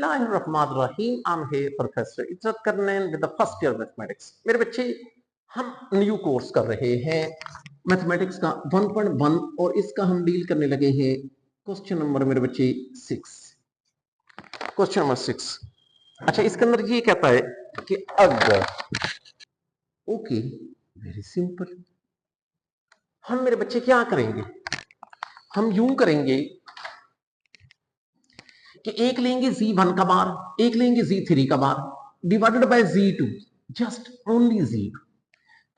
बिस्मिल्लाहिर्रहमानिर्रहीम। I am here professor Izzat Karnain with the first year mathematics. मेरे बच्चे, हम न्यू कोर्स कर रहे हैं मैथमेटिक्स का 1.1 और इसका हम डील करने लगे हैं क्वेश्चन नंबर मेरे बच्चे 6। Question number 6। अच्छा, इसके अंदर ये कहता है कि अगर ओके, वेरी सिंपल। हम मेरे बच्चे क्या करेंगे, हम यूं करेंगे कि एक लेंगे Z1 का बार, एक लेंगे Z3 का बार divided by Z2, just only Z2।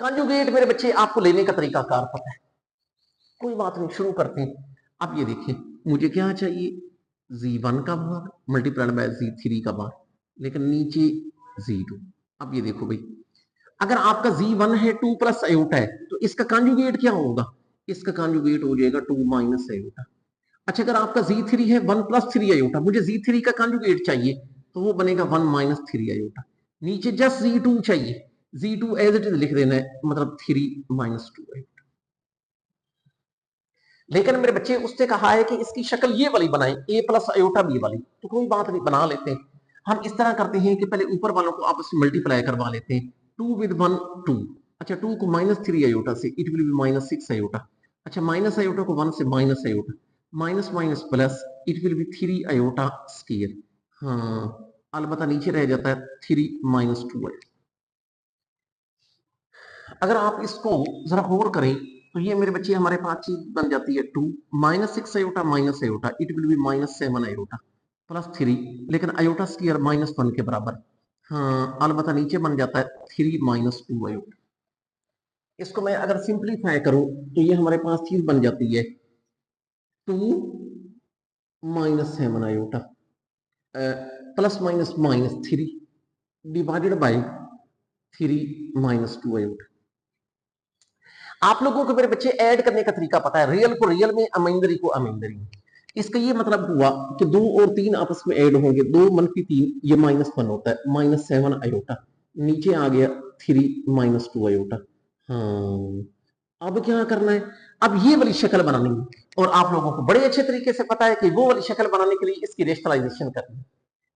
Conjugate मेरे बच्चे आपको लेने का तरीका कार पता है, कोई बात नहीं, शुरू करते हैं। अब ये देखिए, मुझे क्या चाहिए, Z1 का बार मल्टीप्लाइड बाय Z3 का बार, लेकिन नीचे Z2। अब ये देखो भाई, अगर आपका Z1 है 2 प्लस आयोटा है तो इसका कॉन्जुगेट क्या होगा, इसका कॉन्जुगेट हो जाएगा 2 माइनस आयोटा। अच्छा, अगर आपका Z3 है 1 प्लस 3 आयोटा, मुझे Z3 का कॉन्जुगेट चाहिए तो वो बनेगा 1 माइनस 3 आयोटा। नीचे जस्ट Z2 चाहिए, Z2 एज इट इज लिख देना है, मतलब 3 माइनस 2 आयोटा। लेकिन मेरे बच्चे, उससे कहा है कि इसकी शक्ल ये वाली बनाएं, a प्लस आयोटा b वाली, तो कोई बात नहीं, बना लेते हैं। हम इस तरह करते हैं कि पहले ऊपर वालों को आपस में मल्टीप्लाई करवा लेते हैं। 2 विद 1 2। अच्छा, 2 को माइनस 3 आयोटा से, it will B minus 6 iota. अच्छा, माइनस आयोटा को 1 से minus iota, minus minus plus, it will B 3 iota square. हाँ, अलबत्ता नीचे रह जाता है 3 माइनस 2 आयोटा। अगर आप इसको जरा गौर करें तो ये मेरे बच्चे हमारे पास चीज बन जाती है 2 minus 6 iota minus iota, it will B minus 7 iota plus 3, लेकिन आयोटा स्क्वायर माइनस 1 के बराबर। हाँ, अलबत्ता नीचे बन जाता है 3 माइनस 2 आयोटा। इसको मैं अगर सिंप्लीफाई करूं तो ये हमारे पास चीज बन जाती है 2 minus 7 iota plus minus minus 3 divided by 3 minus 2 iota. आप लोगों को मेरे बच्चे ऐड करने का तरीका पता है, रियल को रियल में, अमेंदरी को अमेंदरी में। इसका ये मतलब हुआ कि 2 और 3 आपस में ऐड होंगे, 2 मनफी 3, ये माइनस 1 होता है, माइनस 7 आयोटा, नीचे आ गया 3 माइनस 2 आयोटा। हाँ, अब क्या करना है, अब ये वाली शक्ल बनानी है, और आप लोगों को बड़े अच्छे तरीके से पता है कि वो वाली शक्ल बनाने के लिए इसकी रेशनलाइजेशन करनी है।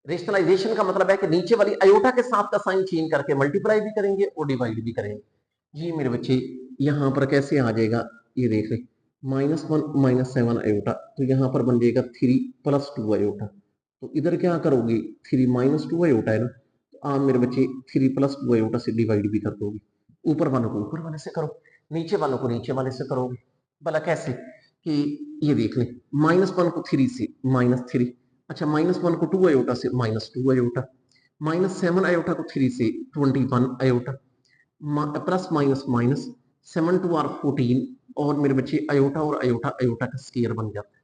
रेशनलाइजेशन का मतलब है कि नीचे वाली आयोटा के साथ का साइन चेंज करके मल्टीप्लाई भी करेंगे और डिवाइड भी करेंगे। जी मेरे बच्चे, यहां पर कैसे आ जाएगा, ये देख ले, माइनस 1 माइनस 7 आयोटा, तो यहां पर बन जाएगा 3 प्लस 2 आयोटा। तो इधर क्या करोगे, 3 माइनस 2 आयोटा है ना, तो आप मेरे बच्चे 3 प्लस 2 आयोटा से डिवाइड भी कर दोगे। ऊपर वालों को ऊपर वाले से करो, नीचे वालों को नीचे वाले से करोगे। भला कैसे, कि ये देख ले, माइनस 1 को 3 से माइनस 3, अच्छा माइनस 1 को 2 आयोटा से माइनस 2 आयोटा, माइनस 7 आयोटा को 3 से 21 iota, plus minus minus, 7 two are 14, और मेरे बच्चे आयोटा और आयोटा आयोटा का स्क्वायर बन जाता है।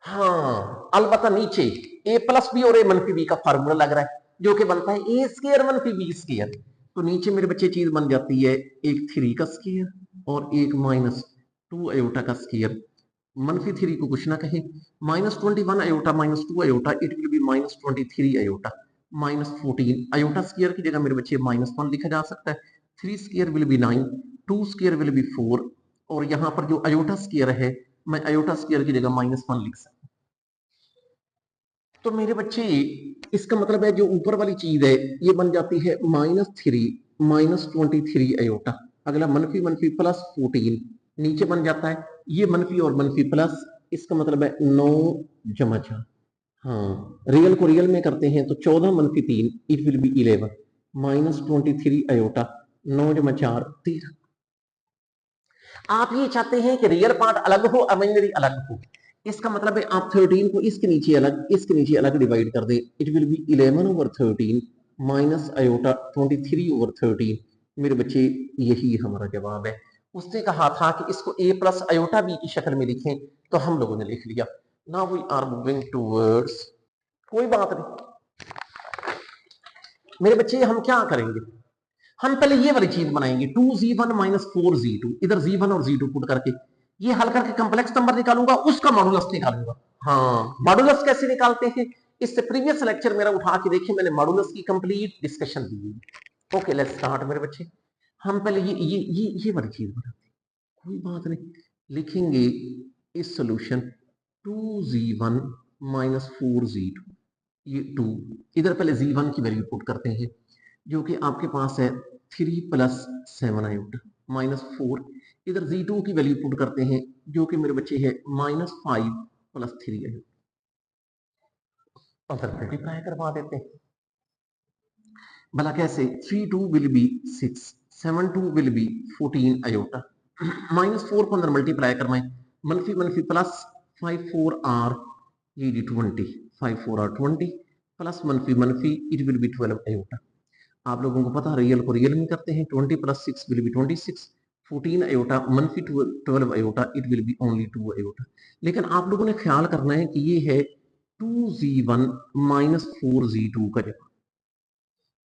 हाँ, अलबत्ता नीचे ए प्लस बी और ए मनफी बी का फार्मूला लग रहा है, जो कि बनता है ए स्क्वायर मनफी बी स्क्वायर। तो नीचे मेरे बच्चे चीज बन जाती है एक 3 का स्क्वायर और एक माइनस 2 आयोटा का स्क्वायर। मनफी 3 को कुछ ना कहे, minus 21 iota minus 2 iota, it will B minus 23 iota, minus 14 iota square की जगह मेरे बच्चे माइनस 1 लिखा जा सकता है। 3 square will B 9, 2 square will be 4, और यहां पर जो आयोटा स्क्वायर है, मैं आयोटा स्क्वायर की जगह माइनस 1 लिख सकता हूं। तो मेरे बच्चे, इसका मतलब है जो ऊपर वाली चीज है ये बन जाती है माइनस 3 माइनस 23 आयोटा, अगला मनफी मनफी प्लस 14, नीचे बन जाता है ये मनफी और मनफी प्लस, इसका मतलब है 9 जमा 4। हाँ, रियल को रियल में करते हैं तो 14 मनफी 3, it will be 11, minus 23 iota, 9 जमा 4 13। आप ये चाहते हैं कि रियल पार्ट अलग हो, इमेजिनरी अलग हो, इसका मतलब है आप 13 को इसके नीचे अलग, इसके नीचे अलग डिवाइड कर दे, it will be 11 over 13 minus iota 23 over 13। मेरे बच्चे, यही हमारा जवाब है। उसने कहा था कि इसको a प्लस आयोटा b की शक्ल में लिखें, तो हम लोगों ने लिख लिया। Now we are moving towards, कोई बात नहीं मेरे बच्चे, हम क्या करेंगे, हम पहले ये वाली चीज बनाएंगे 2z1 माइनस 4z2, इधर z1 और z2 पुट करके ये हल करके कंप्लेक्स नंबर निकालूंगा, उसका मॉडुलस निकालूंगा। हाँ, मॉडुलस कैसे निकालते हैं, इससे प्रीवियस लेक्चर मेरा उठा के देखिए, मैंने मॉडुलस की कंप्लीट डिस्कशन दी है। ओके, लेट्स स्टार्ट मेरे बच्चे। हम पहले ये वाली चीज बनाते हैं, कोई बात नहीं, लिखेंगे इस सोल्यूशन 2z1 माइनस 4z2, ये 2, इधर पहले Z1 की वैल्यू पुट करते हैं जो कि आपके पास है 3 प्लस 7 आयोटा माइनस 4, इधर Z2 की वैल्यू पुट करते हैं जो कि मेरे बच्चे है माइनस 5 प्लस 3 आयोटा, अगर मल्टीप्लाई करवा देते हैं भला कैसे, 3 2 will be 6, 7 2 will be 14 iota, minus 4 को अंदर मल्टीप्लाई करवाएं, मनफी मनफी प्लस 5 4 आर ये 20, 5 4 आर 20 प्लस मनफी मनफी इट विल बी 12 आयोटा। आप लोगों को पता रियल को रियल में करते हैं, 20 प्लस 6 विल बी 26, 14 आयोटा मनफी 12 iota it will B only 2 iota. लेकिन आप लोगों ने ख्याल करना है कि ये है 2Z1 माइनस 4Z2 का जवाब।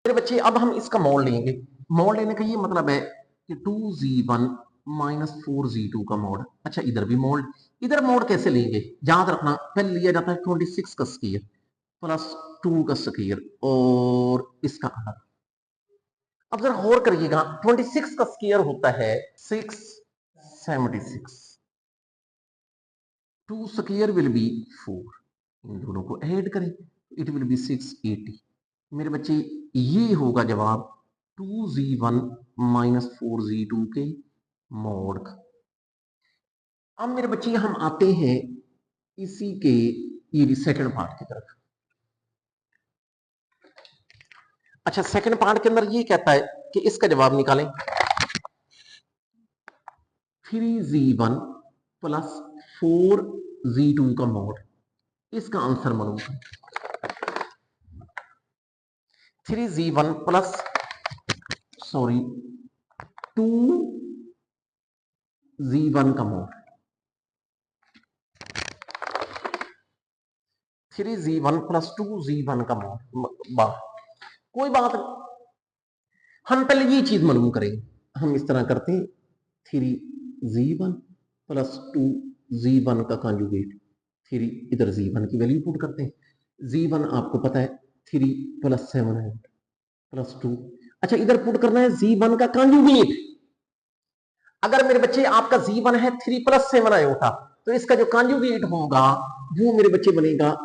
मेरे बच्चे अब हम इसका मोड लेंगे, मोड लेने का ये मतलब है कि 2Z1 माइनस 4Z2 का मोड। अच्छा इधर भी मोड, इधर मोड कैसे लेंगे, याद रखना पहले लिया जाता है 26 का स्क्वायर प्लस 2 का स्क्वायर और इसका आधा। अब जरा गौर करिएगा 26 का स्क्वायर होता है 676, 2 स्क्वायर विल बी 4, इन दोनों को ऐड करें इट विल बी 680। मेरे बच्चे ये होगा जवाब 2Z1 माइनस 4Z2 के मोड का। अब मेरे बच्चे हम आते हैं इसी के ये सेकंड पार्ट की तरफ। अच्छा सेकंड पार्ट के अंदर ये कहता है कि इसका जवाब निकालें, 3Z1 प्लस 4Z2 का मोड, इसका आंसर मालूम, 3Z1 प्लस 2Z1 का मोड, 3Z1 प्लस 2Z1 का मोड। कोई बात नहीं, हम पहले ये चीज मालूम करेंगे। हम इस तरह करते हैं 3Z1 प्लस 2Z1 का कॉन्जुगेट, 3 इधर Z1 की वैल्यू पुट करते हैं, Z1 आपको पता है 3 प्लस 7 है प्लस 2। अच्छा इधर पुट करना है Z1 का कॉन्जुगेट। अगर मेरे बच्चे आपका Z1 है 3 प्लस 7 आयोटा तो इसका जो कॉन्जुगेट होगा वो मेरे बच्चे बनेगा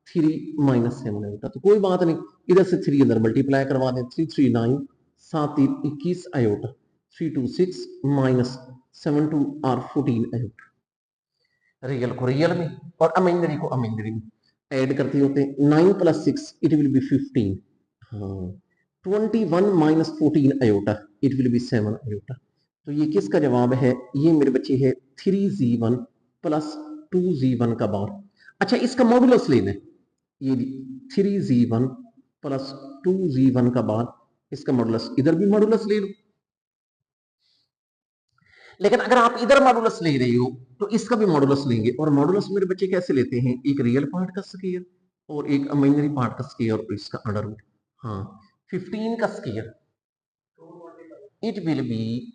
3 माइनस 7 आयोटा। तो कोई बात नहीं, इधर से 3 अंदर मल्टीप्लाई करवा दें, 3 3 9 7 3 21 iota, 3 2 6 minus 7 2 are 14 iota. Real को रियल में और अमेंडरी को अमेंडरी में ऐड करते होते 9 प्लस 6 इट विल बी 15, हाँ 21 minus 14 iota it will B 7 iota. तो ये किसका जवाब है, ये मेरे बच्चे है 3Z1 प्लस 2Z1 का बार। अच्छा इसका मॉडुलस लेना है, ये 3Z1 प्लस 2Z1 का बार, इसका मॉडुलस इधर भी मॉडुलस ले लो। लेकिन अगर आप इधर मॉडुलस ले रहे हो तो इसका भी मॉडुलस लेंगे, और मॉडुलस मेरे बच्चे कैसे लेते हैं, एक रियल पार्ट का स्क्वायर और एक इमेजिनरी पार्ट का स्क्वायर और इसका अंडर रूट। हाँ 15 का square it will B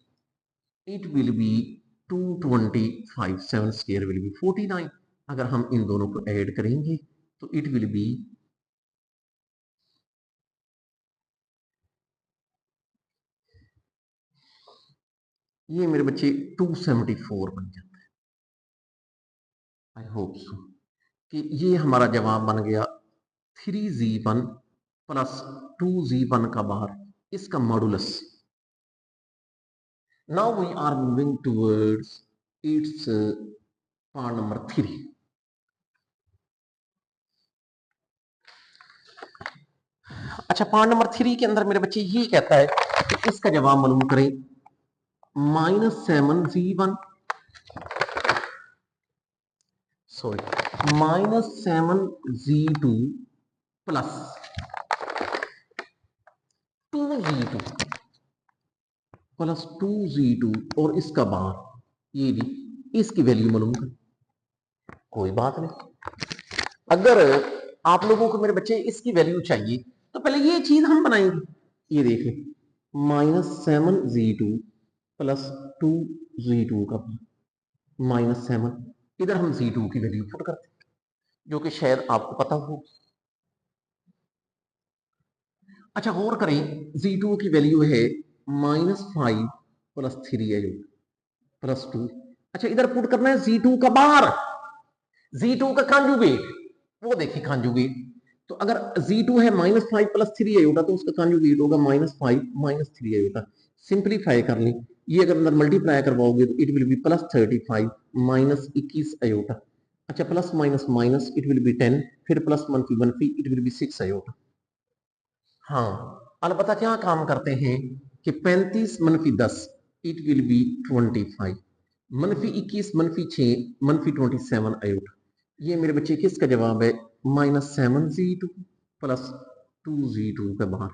225, 7 square will B 49। अगर हम इन दोनों को ऐड करेंगे तो इट विल बी ये मेरे बच्चे 274 बन जाता है। आई होप सो कि ये हमारा जवाब बन गया 3Z1 प्लस 2Z1 का बार, इसका modulus. Now we are moving towards its part number 3। अच्छा पार्ट नंबर 3 के अंदर मेरे बच्चे ये कहता है कि इसका जवाब मालूम करें, -7Z1 sorry -7Z2 plus 2Z2 plus 2Z2 और इसका बार, ये भी इसकी वैल्यू मालूम करें। कोई बात नहीं, अगर आप लोगों को मेरे बच्चे इसकी वैल्यू चाहिए तो पहले ये चीज हम बनाएंगे। ये देखें -7Z2 प्लस 2Z2 का -7, इधर हम Z2 की वैल्यू पुट करते हैं जो कि शायद आपको पता हो। अच्छा गौर करें Z2 की वैल्यू है -5 प्लस 3 है प्लस 2। अच्छा इधर पुट करना है Z2 का बार, Z2 का कॉन्जुगेट, वो देखिए कॉन्जुगेट तो अगर Z2 है -5 प्लस 3 आयोटा तो उसका कॉन्जुगेट होगा -5 माइनस 3 आयोटा। सिंप्लीफाई कर ली, ये अगर अंदर मल्टीप्लाई करवाओगे तो it will be plus 35 minus 21 iota. अच्छा, plus minus minus it will be 10, फिर प्लस मनफी मनफी इट विल बी 6 आयोटा। हाँ, अलबत्ता क्या काम करते हैं कि 35 मनफी 10 इट विल बी 25, मनफी 21 मनफी 6 मनफी 27 आयोटा। ये मेरे बच्चे किसका जवाब है? -7Z2 प्लस 2Z2 का बाहर।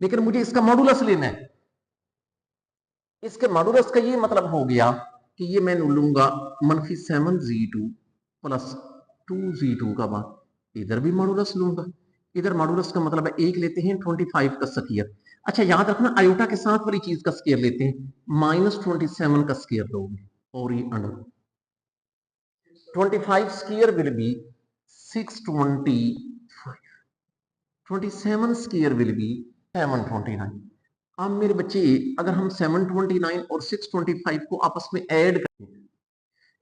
लेकिन मुझे इसका मॉडुलस लेना है। इसके मॉडुलस का ये मतलब हो गया कि ये मैं लूंगा -7Z2 प्लस 2Z2 का बाहर, इधर भी मॉडुलस लूंगा। इधर मॉडुलस का मतलब है एक लेते हैं 25 का स्क्वायर। अच्छा, याद रखना आयोटा के साथ वाली चीज का स्क्वायर लेते हैं, -27 का स्क्वायर लोगे और ये under 25 square will be 625, 27 square will be 729। अब मेरे बच्चे अगर हम 729 और 625 को आपस में ऐड करें,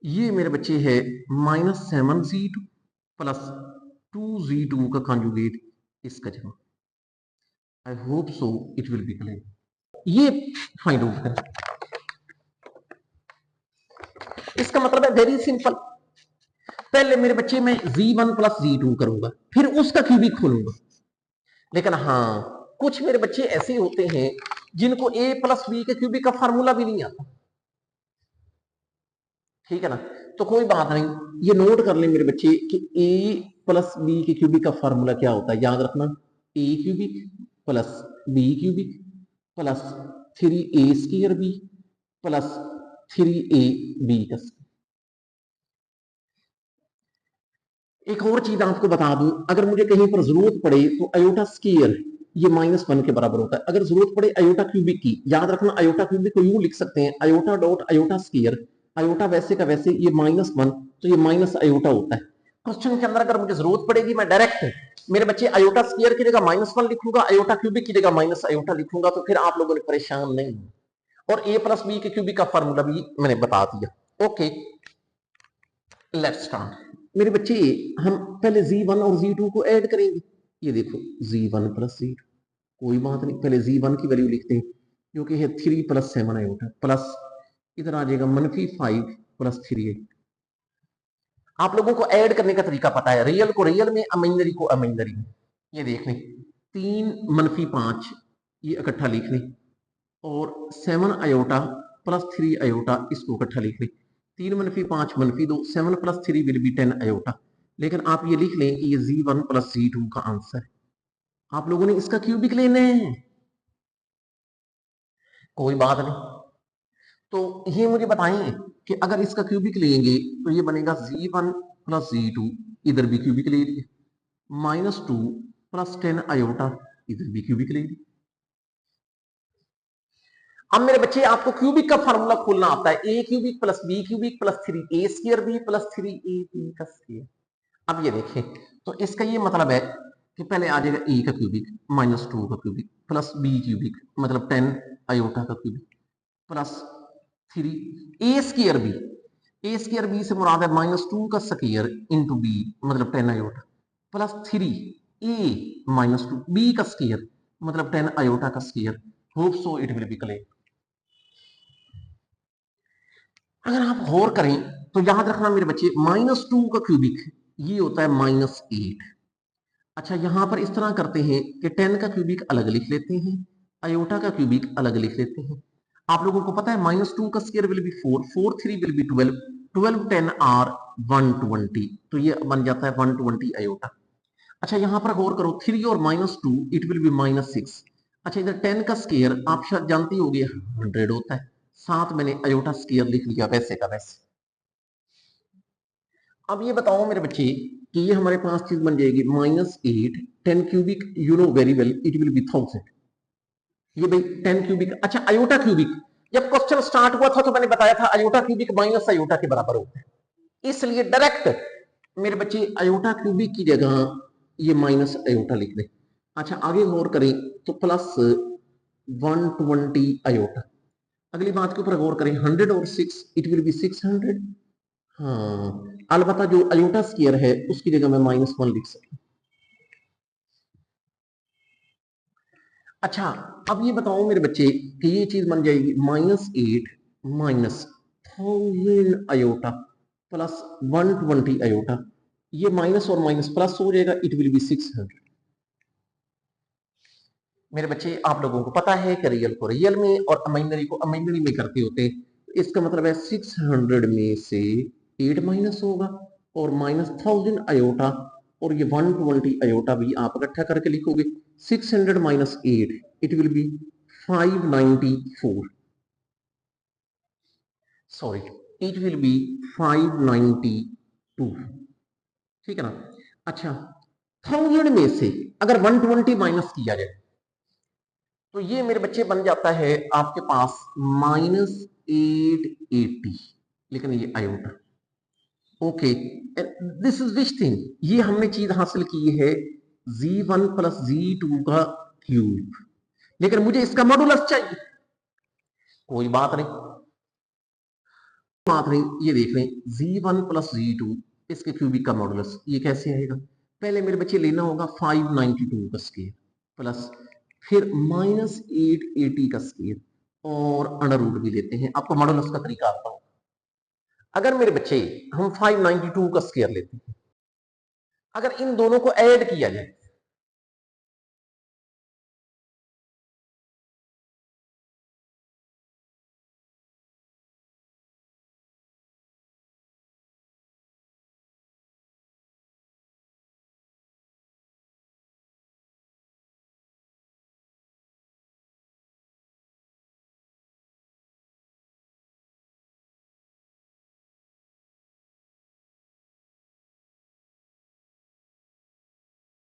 ये मेरे बच्चे है -7Z2 प्लस 2Z2 का कॉन्जुगेट, इसका जवाब। I hope so it will B clear. ये फाइंड आउट करें, इसका मतलब है वेरी सिंपल। पहले मेरे बच्चे में Z1 प्लस Z2 करूंगा, फिर उसका क्यूबिक खोलूंगा। लेकिन हाँ, कुछ मेरे बच्चे ऐसे होते हैं जिनको a प्लस बी के क्यूबिक का फार्मूला भी नहीं आता। ठीक है ना, तो कोई बात नहीं, ये नोट कर ले मेरे बच्चे कि a प्लस बी के क्यूबिक का फार्मूला क्या होता है। याद रखना, a cubic plus B cubic plus 3a square B plus 3ab का। एक और चीज आपको बता दूं, अगर मुझे कहीं पर जरूरत पड़े तो अयोटा स्क्वायर ये -1 के बराबर होता है। अगर जरूरत पड़े अयोटा क्यूबिक की, याद रखना अयोटा क्यूबिक को यूं लिख सकते हैं, iota dot iota square. Iota वैसे का वैसे, ये -1 तो ये माइनस अयोटा होता है। क्वेश्चन के अंदर अगर मुझे जरूरत पड़ेगी, मैं डायरेक्ट मेरे बच्चे अयोटा स्क्वायर की जगह -1 लिखूंगा, अयोटा क्यूबिक की जगह माइनस अयोटा लिखूंगा, तो फिर आप लोगों ने परेशान नहीं। और a प्लस बी के क्यूबिक का फार्मूला भी मैंने बता दिया। Okay, let's start. मेरे बच्चे हम पहले Z1 और Z2 को ऐड करेंगे। ये देखो Z1 प्लस Z2, कोई बात नहीं, पहले Z1 की वैल्यू लिखते हैं जो कि है 3 प्लस 7 आयोटा, प्लस इधर आ जाएगा -5 प्लस 3। आप लोगों को ऐड करने का तरीका पता है, रियल को रियल में, इमेजिनरी को इमेजिनरी में। ये देख लें, 3-5 ये इकट्ठा लिख लें, और 7 आयोटा प्लस 3 आयोटा इसको इकट्ठा लिख लें। 3-5 -2, 7 प्लस 3 विल बी 10 आयोटा। लेकिन आप ये लिख लें कि ये Z1 प्लस Z2 का आंसर है। आप लोगों ने इसका क्यूबिक लेने हैं, कोई बात नहीं। तो ये मुझे बताइए कि अगर इसका क्यूबिक लेंगे तो ये बनेगा Z1 प्लस Z2, इधर भी क्यूबिक ले लिए, -2 प्लस 10 आयोटा, इधर भी क्यूबिक ले लिए। अब मेरे बच्चे आपको क्यूबिक का फार्मूला खोलना आता है, a cubic plus b cubic plus 3a square b plus 3ab का स्क्वायर। अब ये देखें, तो इसका ये मतलब है कि पहले आ जाएगा a का क्यूबिक -2 का क्यूबिक प्लस b क्यूबिक मतलब 10 आयोटा का cubic plus 3a square b, a square b से मुराद है -2 का स्क्वायर इंटू b मतलब 10 आयोटा प्लस 3a -2 b का स्क्वायर मतलब 10 आयोटा का square. Hope so it will B clear. अगर आप गौर करें तो याद रखना मेरे बच्चे, -2 का क्यूबिक ये होता है -8। अच्छा, यहां पर इस तरह करते हैं कि 10 का क्यूबिक अलग लिख लेते हैं, आयोटा का क्यूबिक अलग लिख लेते हैं। आप लोगों को पता है -2 का square will be 4, 4 3 will be 12, 12 10 are 120, तो ये बन जाता है 120 आयोटा। अच्छा, यहां पर गौर करो, 3 और -2 इट विल बी -6। अच्छा, इधर 10 का स्क्वायर आप शायद जानती होगी 100 होता है, साथ मैंने अयोटा स्क्वायर लिख लिया वैसे का वैसे। अब ये बताओ मेरे बच्चे कि ये हमारे पास चीज बन जाएगी -8, 10 cubic you know very well it will B 1000। ये भाई 10 क्यूबिक। अच्छा, अयोटा क्यूबिक, जब क्वेश्चन स्टार्ट हुआ था तो मैंने बताया था अयोटा क्यूबिक माइनस अयोटा के बराबर होता है, इसलिए डायरेक्ट मेरे बच्चे अयोटा क्यूबिक की जगह ये माइनस अयोटा लिख दें। अच्छा, आगे गौर करें तो प्लस 120 अयोटा। अगली बात के ऊपर गौर करें, 100 और 6 इट विल बी 600। हाँ, अलबत्ता जो अयोटा स्क्वायर है उसकी जगह मैं -1 लिख सकता हूं। अच्छा, अब ये बताओ मेरे बच्चे कि ये चीज बन जाएगी -8 माइनस 1000 आयोटा प्लस 120 आयोटा। ये माइनस और माइनस प्लस हो जाएगा, इट विल बी 600। मेरे बच्चे आप लोगों को पता है कि रियल को रियल में और इमेजिनरी को इमेजिनरी में करते होते हैं। इसका मतलब है 600 में से 8 माइनस होगा और -1000 आयोटा और ये 120 आयोटा भी आप इकट्ठा करके लिखोगे। 600 minus 8 it will B 594। Sorry, it will B 592। ठीक है ना। अच्छा, 1000 में से अगर 120 माइनस किया जाए तो ये मेरे बच्चे बन जाता है आपके पास -880, लेकिन ये iota. Okay, this is which thing, ये हमने चीज हासिल की है Z1 प्लस Z2 का क्यूब, लेकिन मुझे इसका मॉडुलस चाहिए। कोई बात नहीं, ये देख लें Z1 प्लस Z2 इसके क्यूबिक का मॉडुलस ये कैसे आएगा। पहले मेरे बच्चे लेना होगा 592 का स्केयर प्लस फिर -880 का स्केयर और अंडर रूट भी लेते हैं। आपको मॉडुलस का तरीका आता हूं। अगर मेरे बच्चे हम 592 का स्केयर लेते हैं, अगर इन दोनों को ऐड किया जाए